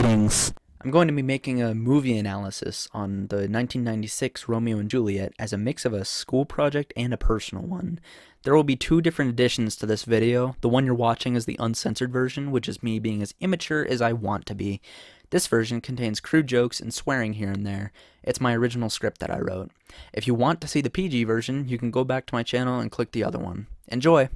Greetings. I'm going to be making a movie analysis on the 1996 Romeo and Juliet as a mix of a school project and a personal one. There will be two different editions to this video. The one you're watching is the uncensored version, which is me being as immature as I want to be. This version contains crude jokes and swearing here and there. It's my original script that I wrote. If you want to see the PG version, you can go back to my channel and click the other one. Enjoy!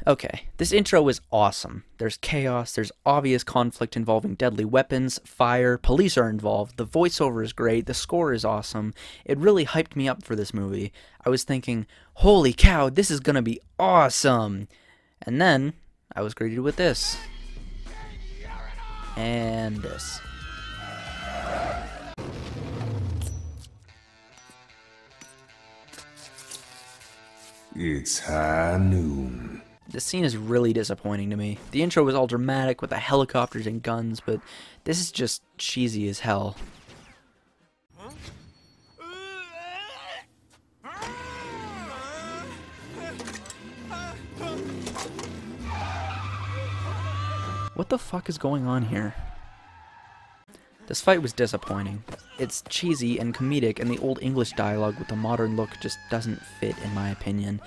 Okay, this intro is awesome. There's chaos, there's obvious conflict involving deadly weapons, fire, police are involved, the voiceover is great, the score is awesome. It really hyped me up for this movie. I was thinking, holy cow, this is gonna be awesome! And then, I was greeted with this. And this. It's high noon. This scene is really disappointing to me. The intro was all dramatic with the helicopters and guns, but this is just cheesy as hell. What the fuck is going on here? This fight was disappointing. It's cheesy and comedic, and the old English dialogue with the modern look just doesn't fit, in my opinion.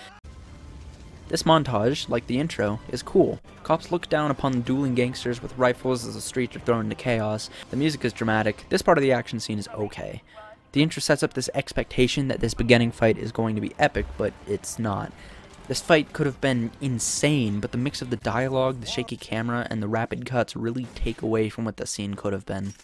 This montage, like the intro, is cool. Cops look down upon the dueling gangsters with rifles as the streets are thrown into chaos. The music is dramatic. This part of the action scene is okay. The intro sets up this expectation that this beginning fight is going to be epic, but it's not. This fight could have been insane, but the mix of the dialogue, the shaky camera, and the rapid cuts really take away from what the scene could have been.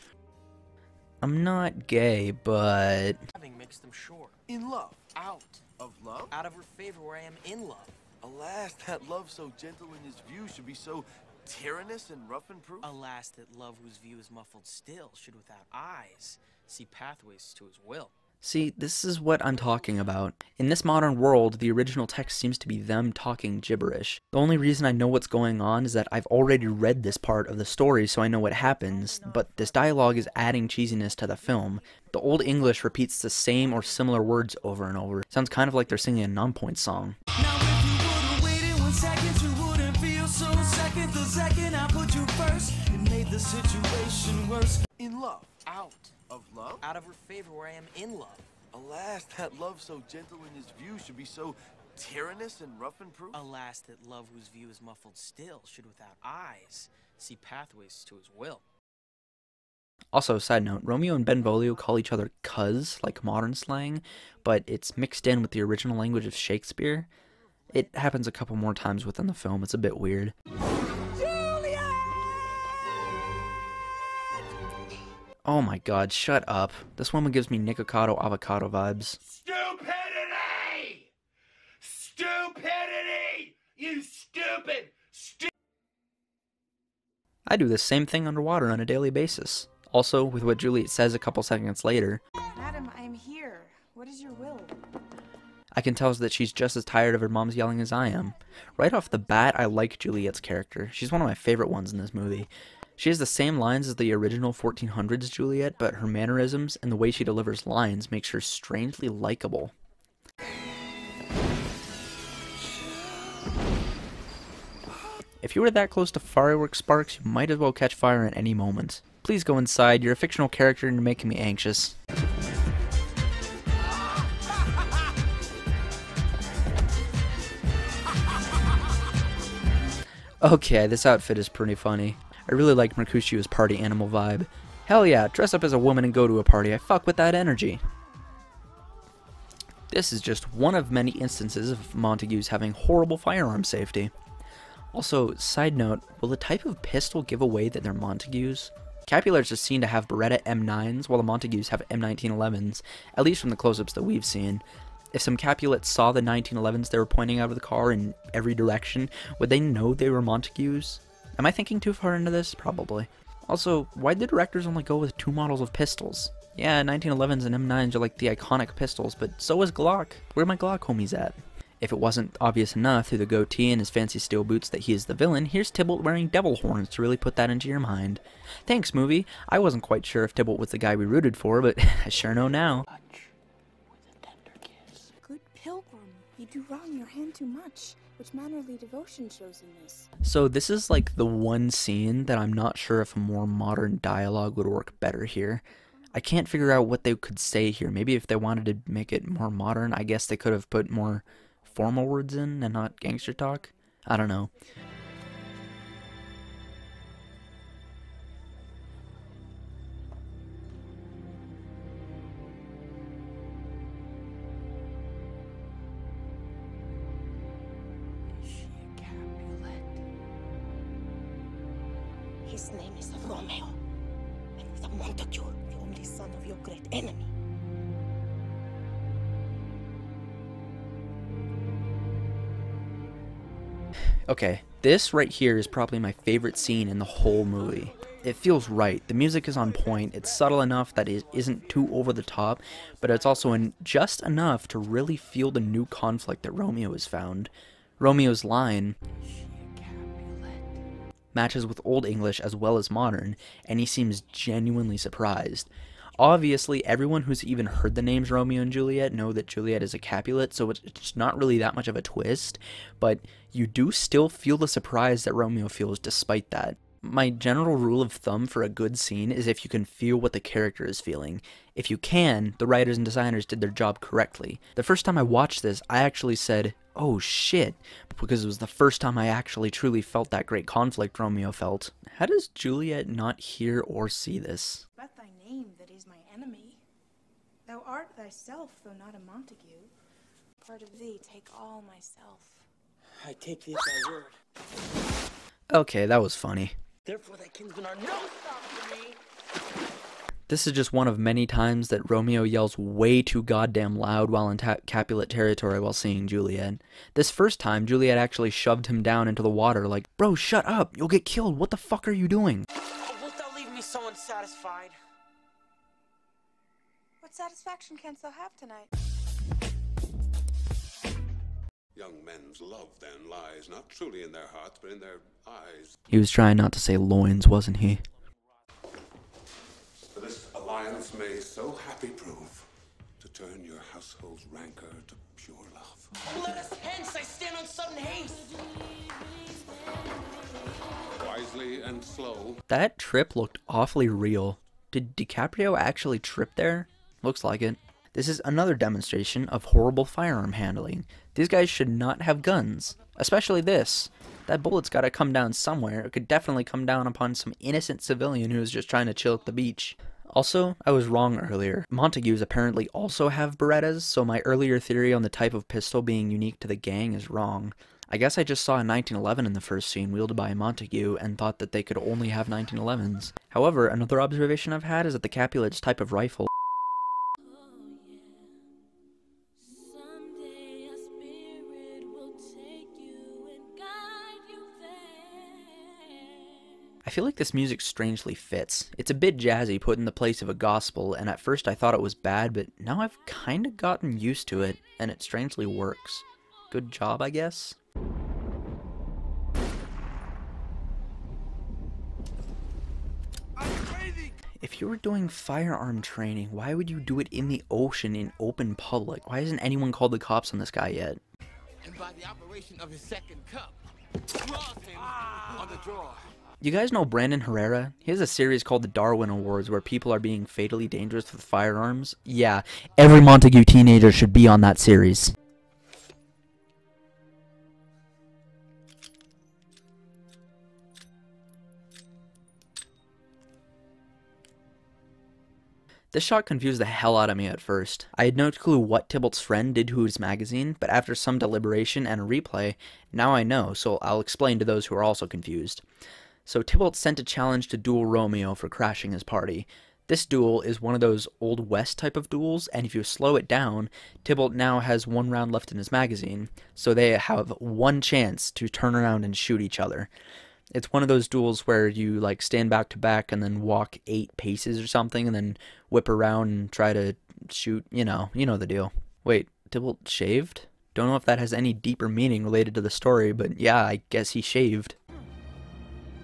I'm not gay, but... Having mixed them short. In love. Out. Of love? Out of her favor where I am in love. Alas, that love so gentle in his view should be so tyrannous and rough and proof. Alas, that love whose view is muffled still should without eyes see pathways to his will. See, this is what I'm talking about. In this modern world, the original text seems to be them talking gibberish. The only reason I know what's going on is that I've already read this part of the story, so I know what happens, but this dialogue is adding cheesiness to the film. The Old English repeats the same or similar words over and over. Sounds kind of like they're singing a non-point song. Now if you would've waited 1 second, you wouldn't feel so second. The second I put you first, it made the situation worse. In love. Out. Of love? Out of her favor where I am in love. Alas, that love so gentle in his view should be so tyrannous and rough and proof. Alas, that love whose view is muffled still should without eyes see pathways to his will. Also, side note, Romeo and Benvolio call each other cuz, like modern slang, but it's mixed in with the original language of Shakespeare. It happens a couple more times within the film, it's a bit weird. Oh my god, shut up. This woman gives me Nikocado avocado vibes. Stupidity! Stupidity! You stupid! I do the same thing underwater on a daily basis. Also, with what Juliet says a couple seconds later. Madam, I am here. What is your will? I can tell that she's just as tired of her mom's yelling as I am. Right off the bat, I like Juliet's character. She's one of my favorite ones in this movie. She has the same lines as the original 1400s Juliet, but her mannerisms and the way she delivers lines makes her strangely likable. If you were that close to fireworks sparks, you might as well catch fire at any moment. Please go inside, you're a fictional character and you're making me anxious. Okay, this outfit is pretty funny. I really like Mercutio's party animal vibe. Hell yeah, dress up as a woman and go to a party. I fuck with that energy. This is just one of many instances of Montagues having horrible firearm safety. Also, side note, will the type of pistol give away that they're Montagues? Capulets are seen to have Beretta M9s, while the Montagues have M1911s, at least from the close-ups that we've seen. If some Capulets saw the 1911s they were pointing out of the car in every direction, would they know they were Montagues? Am I thinking too far into this? Probably. Also, why'd the directors only go with 2 models of pistols? Yeah, 1911s and M9s are like the iconic pistols, but so is Glock. Where are my Glock homies at? If it wasn't obvious enough through the goatee and his fancy steel boots that he is the villain, here's Tybalt wearing devil horns to really put that into your mind. Thanks, movie. I wasn't quite sure if Tybalt was the guy we rooted for, but I sure know now. Good pilgrim, you do wrong your hand too much. Which mannerly devotion shows in this? So this is like the one scene that I'm not sure if a more modern dialogue would work better here. I can't figure out what they could say here. Maybe if they wanted to make it more modern, I guess they could have put more formal words in and not gangster talk. I don't know. His name is Romeo, and he's a Montague, the only son of your great enemy. Okay, this right here is probably my favorite scene in the whole movie. It feels right. The music is on point. It's subtle enough that it isn't too over the top, but it's also just enough to really feel the new conflict that Romeo has found. Romeo's line matches with Old English as well as modern, and he seems genuinely surprised. Obviously, everyone who's even heard the names Romeo and Juliet know that Juliet is a Capulet, so it's not really that much of a twist, but you do still feel the surprise that Romeo feels despite that. My general rule of thumb for a good scene is if you can feel what the character is feeling. If you can, the writers and designers did their job correctly. The first time I watched this, I actually said, oh shit, because it was the first time I actually truly felt that great conflict Romeo felt. How does Juliet not hear or see this? But thy name that is my enemy. Thou art thyself, though not a Montague. Part of thee take all myself. I take thee at thy word. Okay, that was funny. Therefore thy kinsmen are no stop for me. This is just one of many times that Romeo yells way too goddamn loud while in Capulet territory while seeing Juliet. This first time, Juliet actually shoved him down into the water like, bro, shut up, you'll get killed, what the fuck are you doing? Oh, wilt thou leave me so unsatisfied? What satisfaction canst thou have tonight? Young men's love, then, lies not truly in their hearts, but in their eyes. He was trying not to say loins, wasn't he? For this alliance may so happy prove to turn your household's rancor to pure love. Let us hence, I stand on sudden haste. Wisely and slow. That trip looked awfully real. Did DiCaprio actually trip there? Looks like it. This is another demonstration of horrible firearm handling. These guys should not have guns. Especially this. That bullet's gotta come down somewhere. It could definitely come down upon some innocent civilian who was just trying to chill at the beach. Also, I was wrong earlier. Montagues apparently also have Berettas, so my earlier theory on the type of pistol being unique to the gang is wrong. I guess I just saw a 1911 in the first scene wielded by a Montague and thought that they could only have 1911s. However, another observation I've had is that the Capulet's type of rifle I feel like this music strangely fits. It's a bit jazzy put in the place of a gospel, and at first I thought it was bad, but now I've kinda gotten used to it, and it strangely works. Good job, I guess? If you were doing firearm training, why would you do it in the ocean in open public? Why hasn't anyone called the cops on this guy yet? And by the operation of his second cup, draws him on the draw. You guys know Brandon Herrera? He has a series called the Darwin Awards where people are being fatally dangerous with firearms. Yeah, every Montague teenager should be on that series. This shot confused the hell out of me at first. I had no clue what Tybalt's friend did to his magazine, but after some deliberation and a replay, now I know, so I'll explain to those who are also confused. So Tybalt sent a challenge to duel Romeo for crashing his party. This duel is one of those Old West type of duels, and if you slow it down, Tybalt now has one round left in his magazine, so they have one chance to turn around and shoot each other. It's one of those duels where you like stand back to back and then walk 8 paces or something and then whip around and try to shoot, you know the deal. Wait, Tybalt shaved? Don't know if that has any deeper meaning related to the story, but yeah, I guess he shaved.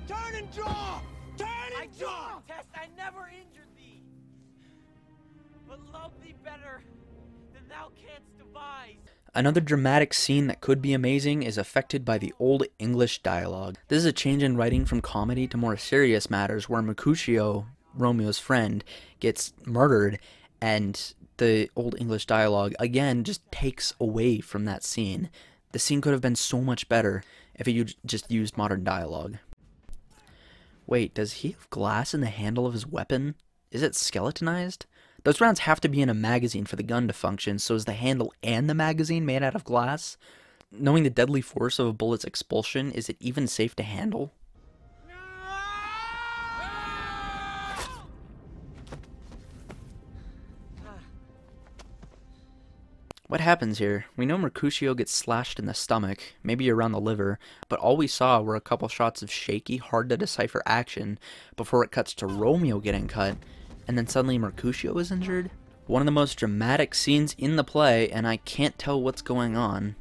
Turn and draw! Turn and draw! Test, I never injured thee, but love thee better than thou canst devise. Another dramatic scene that could be amazing is affected by the Old English dialogue. This is a change in writing from comedy to more serious matters where Mercutio, Romeo's friend, gets murdered, and the Old English dialogue again just takes away from that scene. The scene could have been so much better if it just used modern dialogue. Wait, does he have glass in the handle of his weapon? Is it skeletonized? Those rounds have to be in a magazine for the gun to function, so is the handle and the magazine made out of glass? Knowing the deadly force of a bullet's expulsion, is it even safe to handle? What happens here? We know Mercutio gets slashed in the stomach, maybe around the liver, but all we saw were a couple shots of shaky, hard-to-decipher action before it cuts to Romeo getting cut, and then suddenly Mercutio is injured? One of the most dramatic scenes in the play, and I can't tell what's going on.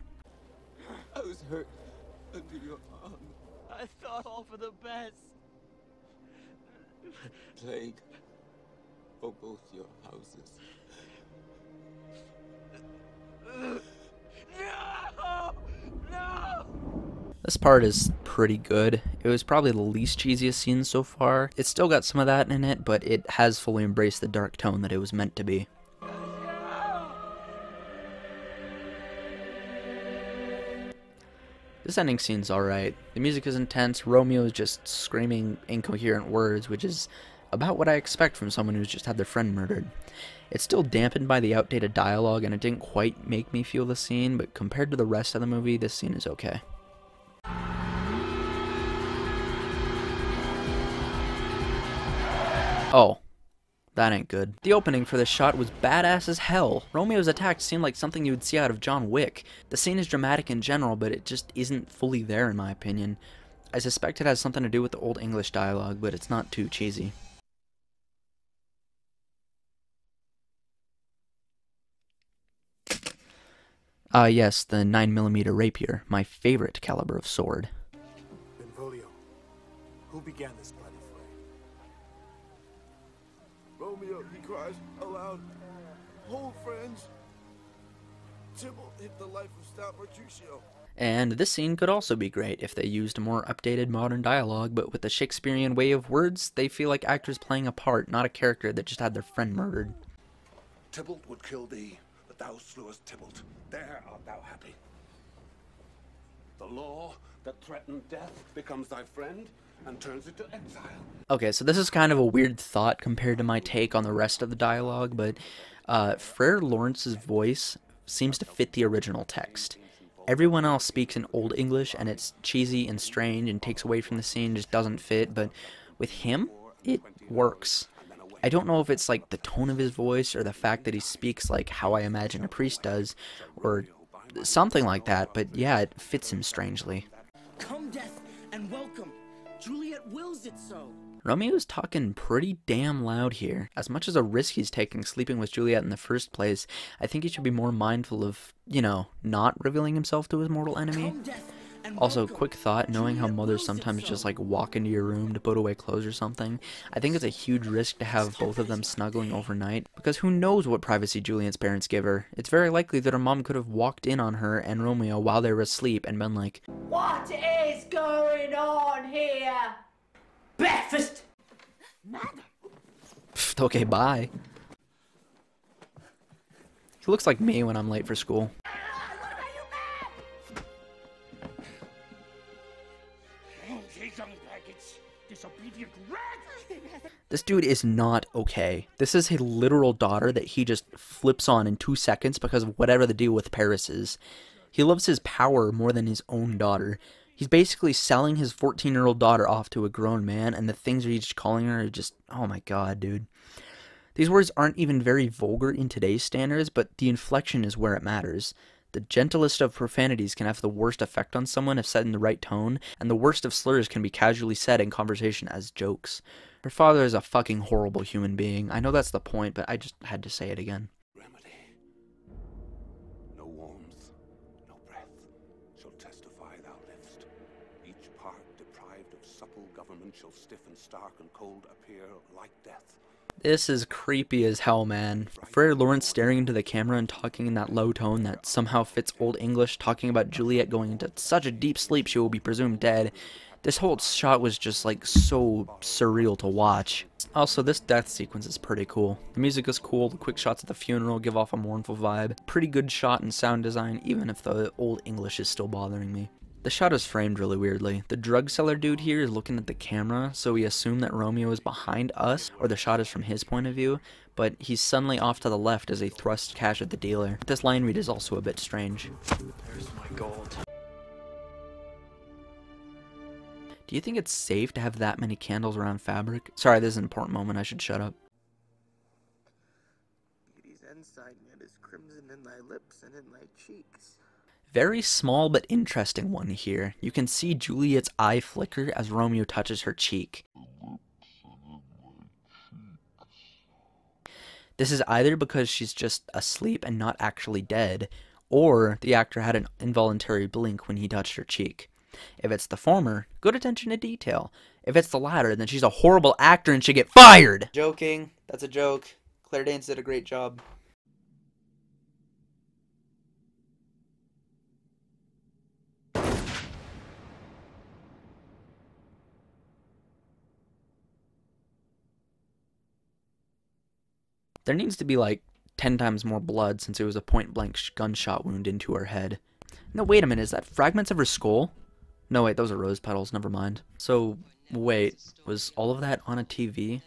I was hurt under your arm. I thought all for the best. Plague for both your houses. No! No! This part is pretty good. It was probably the least cheesiest scene so far. It's still got some of that in it, but it has fully embraced the dark tone that it was meant to be. This ending scene's alright. The music is intense, Romeo is just screaming incoherent words, which is about what I expect from someone who's just had their friend murdered. It's still dampened by the outdated dialogue, and it didn't quite make me feel the scene, but compared to the rest of the movie, this scene is okay. Oh, that ain't good. The opening for this shot was badass as hell. Romeo's attack seemed like something you would see out of John Wick. The scene is dramatic in general, but it just isn't fully there in my opinion. I suspect it has something to do with the Old English dialogue, but it's not too cheesy. Yes, the 9mm rapier, my favorite caliber of sword. Benvolio, who began this bloody fray? Romeo, he cries aloud. Hold, friends. Tybalt hit the life of stout Mercutio. And this scene could also be great if they used a more updated modern dialogue, but with the Shakespearean way of words, they feel like actors playing a part, not a character that just had their friend murdered. Tybalt would kill thee, but thou slewest Tybalt. There art thou happy. The law that threatened death becomes thy friend and turns it to exile. Okay, so this is kind of a weird thought compared to my take on the rest of the dialogue, but Frere Lawrence's voice seems to fit the original text. Everyone else speaks in Old English, and it's cheesy and strange and takes away from the scene, just doesn't fit, but with him, it works. I don't know if it's like the tone of his voice or the fact that he speaks like how I imagine a priest does, or something like that, but yeah, it fits him strangely. Come death and welcome. Juliet wills it so. Romeo's talking pretty damn loud here. As much as a risk he's taking sleeping with Juliet in the first place, I think he should be more mindful of, you know, not revealing himself to his mortal enemy. Also, quick thought, knowing how mothers sometimes just like walk into your room to put away clothes or something, I think it's a huge risk to have both of them snuggling overnight, because who knows what privacy Juliet's parents give her. It's very likely that her mom could have walked in on her and Romeo while they were asleep and been like, What is going on here? Breakfast! okay, bye. He looks like me when I'm late for school. This dude is not okay. This is his literal daughter that he just flips on in 2 seconds because of whatever the deal with Paris is. He loves his power more than his own daughter. He's basically selling his 14-year-old daughter off to a grown man, and the things that he's calling her are just, oh my god, dude. These words aren't even very vulgar in today's standards, but the inflection is where it matters. The gentlest of profanities can have the worst effect on someone if said in the right tone, and the worst of slurs can be casually said in conversation as jokes. Her father is a fucking horrible human being. I know that's the point, but I just had to say it again. Remedy. No warmth, no government shall stiff and stark and cold appear like death. This is creepy as hell, man. Frere Lawrence staring into the camera and talking in that low tone that somehow fits Old English, talking about Juliet going into such a deep sleep she will be presumed dead. This whole shot was just like so surreal to watch. Also, this death sequence is pretty cool. The music is cool, the quick shots at the funeral give off a mournful vibe. Pretty good shot and sound design, even if the Old English is still bothering me. The shot is framed really weirdly. The drug seller dude here is looking at the camera, so we assume that Romeo is behind us, or the shot is from his point of view, but he's suddenly off to the left as he thrusts cash at the dealer. This line read is also a bit strange. There's my gold. Do you think it's safe to have that many candles around fabric? Sorry, this is an important moment, I should shut up. Beauty's ensign yet is crimson in thy lips and in thy cheeks. Very small but interesting one here. You can see Juliet's eye flicker as Romeo touches her cheek. This is either because she's just asleep and not actually dead, or the actor had an involuntary blink when he touched her cheek. If it's the former, good attention to detail. If it's the latter, then she's a horrible actor and should get fired! Joking. That's a joke. Claire Danes did a great job. There needs to be like 10 times more blood since it was a point-blank gunshot wound into her head. No, wait a minute, is that fragments of her skull? No, wait, those are rose petals, never mind. So, wait, was all of that on a TV?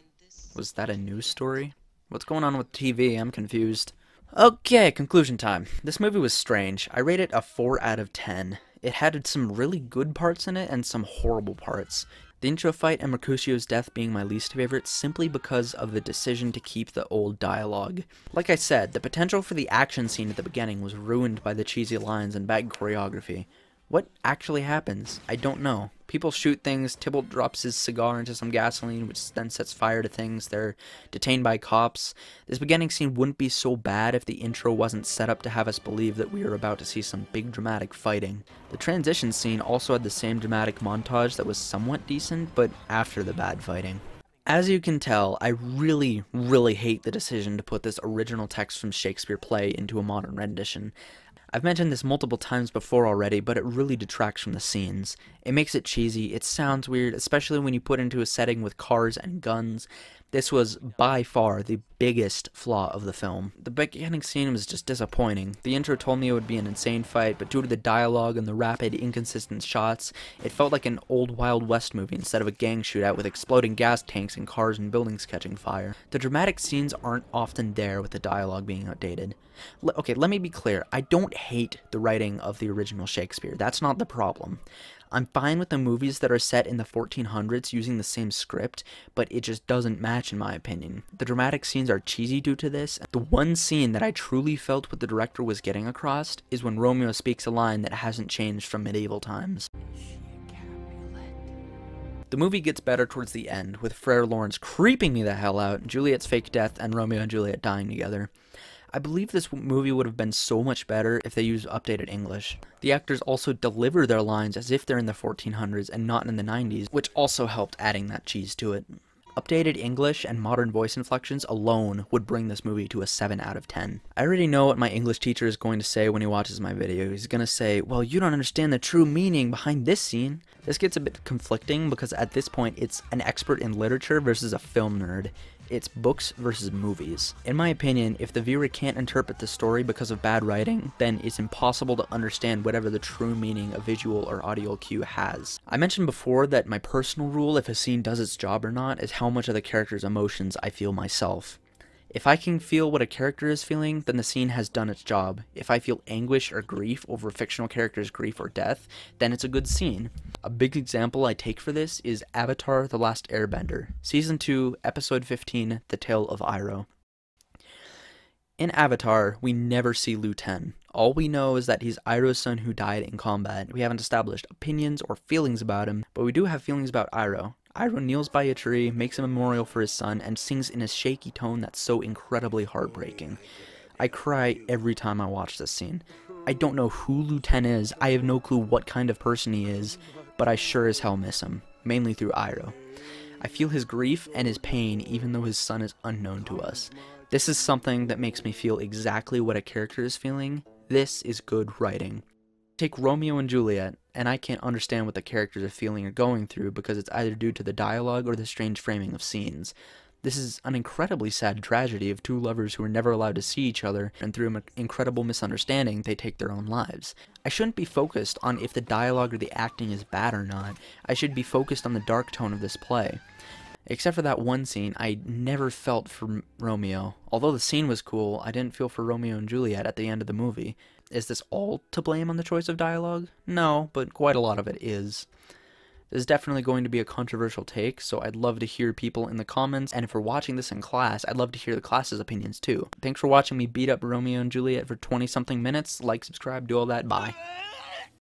Was that a news story? What's going on with TV? I'm confused. Okay, conclusion time. This movie was strange. I rate it a 4 out of 10. It had some really good parts in it and some horrible parts. The intro fight and Mercutio's death being my least favorite simply because of the decision to keep the old dialogue. Like I said, the potential for the action scene at the beginning was ruined by the cheesy lines and bad choreography. What actually happens? I don't know. People shoot things, Tybalt drops his cigar into some gasoline, which then sets fire to things, they're detained by cops. This beginning scene wouldn't be so bad if the intro wasn't set up to have us believe that we were about to see some big dramatic fighting. The transition scene also had the same dramatic montage that was somewhat decent, but after the bad fighting. As you can tell, I really hate the decision to put this original text from Shakespeare play into a modern rendition. I've mentioned this multiple times before already, but it really detracts from the scenes. It makes it cheesy, it sounds weird, especially when you put it into a setting with cars and guns. This was by far the biggest flaw of the film. The beginning scene was just disappointing. The intro told me it would be an insane fight, but due to the dialogue and the rapid, inconsistent shots, it felt like an old Wild West movie instead of a gang shootout with exploding gas tanks and cars and buildings catching fire. The dramatic scenes aren't often there with the dialogue being outdated. Okay, let me be clear. I don't hate the writing of the original Shakespeare. That's not the problem. I'm fine with the movies that are set in the 1400s using the same script, but it just doesn't match in my opinion. The dramatic scenes are cheesy due to this. The one scene that I truly felt what the director was getting across is when Romeo speaks a line that hasn't changed from medieval times. The movie gets better towards the end, with Frere Lawrence creeping me the hell out, Juliet's fake death, and Romeo and Juliet dying together. I believe this movie would have been so much better if they used updated English. The actors also deliver their lines as if they're in the 1400s and not in the 90s, which also helped adding that cheese to it. Updated English and modern voice inflections alone would bring this movie to a 7 out of 10. I already know what my English teacher is going to say when he watches my video. He's going to say, well, you don't understand the true meaning behind this scene. This gets a bit conflicting because at this point it's an expert in literature versus a film nerd. It's books versus movies. In my opinion, if the viewer can't interpret the story because of bad writing, then it's impossible to understand whatever the true meaning a visual or audio cue has. I mentioned before that my personal rule if a scene does its job or not is how much of the character's emotions I feel myself. If I can feel what a character is feeling, then the scene has done its job. If I feel anguish or grief over a fictional character's grief or death, then it's a good scene. A big example I take for this is Avatar: The Last Airbender, Season 2, Episode 15, The Tale of Iroh. In Avatar, we never see Lu Ten. All we know is that he's Iroh's son who died in combat. We haven't established opinions or feelings about him, but we do have feelings about Iroh. Iroh kneels by a tree, makes a memorial for his son, and sings in a shaky tone that's so incredibly heartbreaking. I cry every time I watch this scene. I don't know who Lu Ten is, I have no clue what kind of person he is, but I sure as hell miss him. mainly through Iroh. I feel his grief and his pain even though his son is unknown to us. This is something that makes me feel exactly what a character is feeling. This is good writing. Take Romeo and Juliet, and I can't understand what the characters are feeling or going through because it's either due to the dialogue or the strange framing of scenes. This is an incredibly sad tragedy of two lovers who are never allowed to see each other, and through an incredible misunderstanding, they take their own lives. I shouldn't be focused on if the dialogue or the acting is bad or not. I should be focused on the dark tone of this play. Except for that one scene, I never felt for Romeo. Although the scene was cool, I didn't feel for Romeo and Juliet at the end of the movie. Is this all to blame on the choice of dialogue? No, but quite a lot of it is. This is definitely going to be a controversial take, so I'd love to hear people in the comments, and if you're watching this in class, I'd love to hear the class's opinions too. Thanks for watching me beat up Romeo and Juliet for 20-something minutes. Like, subscribe, do all that, bye.